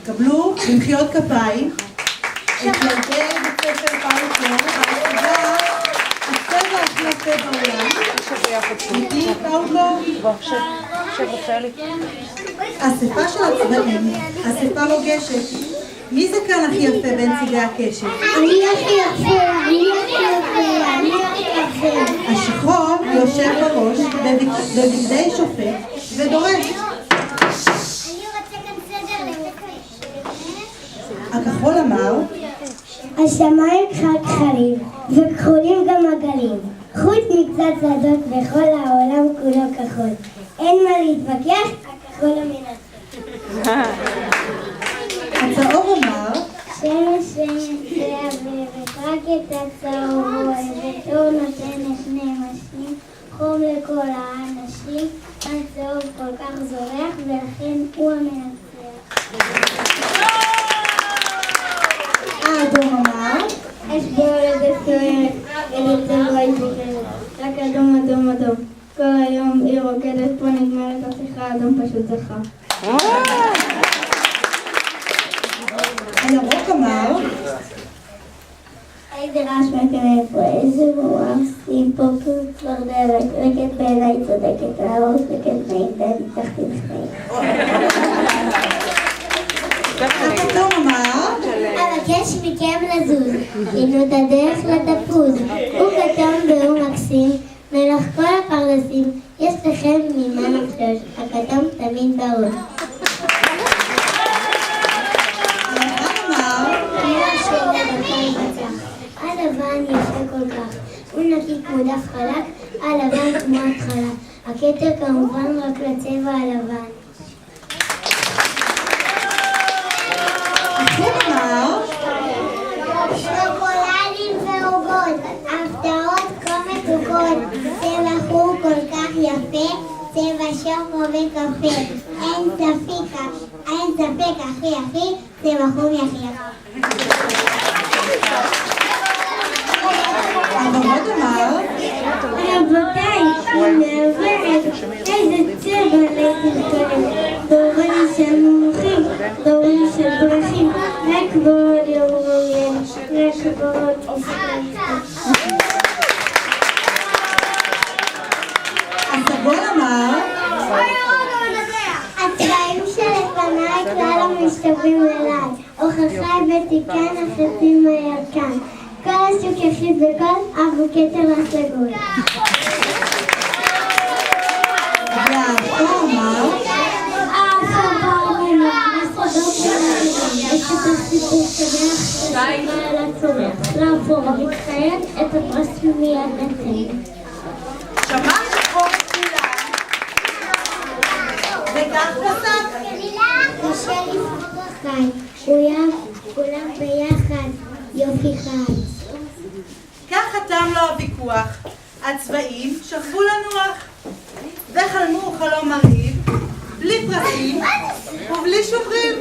קבלו במחיאות כפיים את ילדי בית ספר פאולו, הצבע הכי יפה בעולם. איתי פאולו. אספה של הצבעים, אספה מוגשת. מי זה כאן הכי יפה בין צידי הקשת? אני הכי יפה, אני הכי יפה, אני הכי יפה. השחור יושב בראש בבגדי שופט ודורש. אני רוצה כאן סדר לבקש. הכחול אמר, השמיים חלחלים וכחולים גם הגלים, חוץ מקצת שדות וכל העולם כולו כחול. אין מה להתווכח, הכחול המנצח. הצהוב אמר, שמש ועברת, רק את הצהוב אוהבת, אור נותן את נמשנים, חום לכל האנשים, הצהוב כל כך זורח ולכן הוא המנצח. האדום אמר, יש בו הולדת סוערת, ילד צבוע התבוחרת, רק אדום אדום אדום. כל היום היא רוקדת, פה נגמרת השיחה, אדום פשוט זכה. הירוק אמר, איזה רעש מקנא פה, איזה מואסים פה, צפרדלת, רקת בעיניי צודקת, להרוס רקת נעים, ניצחתי בחיים. הכתום אמר, אבקש מכם לזוז, הנו את הדרך לתפוז, הוא כתום והוא מקסים, מלך כל הפרדסים, יש לכם ממה לחשוש, הכתום תמיד בראש. הלבן יפה כל כך, הוא נקי כמו דף חלק, הלבן כמו התחלה, הכתר כמובן רק לצבע הלבן. החום אמר, שוקולדים ועוגות, הפתעות כה מתוקות, צבע חור כל כך יפה, צבע שוקו וקפה, אין ספק הכי יפי, צבע חום יחי יפה. הוורוד אמר, רבותיי, היא מעברת, איזה צבע להתנתן, דורים של מומחים, דורים של ברכים, רק בעוד יורורים, רק בעוד ישראל. הסגול אמר, הצבעים שלפניי כלל המשתווים אליי, הוכחה בתיקן החצים הירקן. כל השוק יחיד וכל אף הוא כתר לסגול. והאפור אמר, האפור בעולמנו, הסודות שלנו, יש את הסיפור שבח על הצורך. לאפור המתחייב את הפרס מיד נתן. שמעת שחור את כולם, וכך פסק. קשה לפתוח חי, כולם ביחד, יופי חי. כך תם לו הוויכוח, הצבעים שכבו לנוח וחלמו חלום מרהיב, בלי פרסים ובלי שוברים.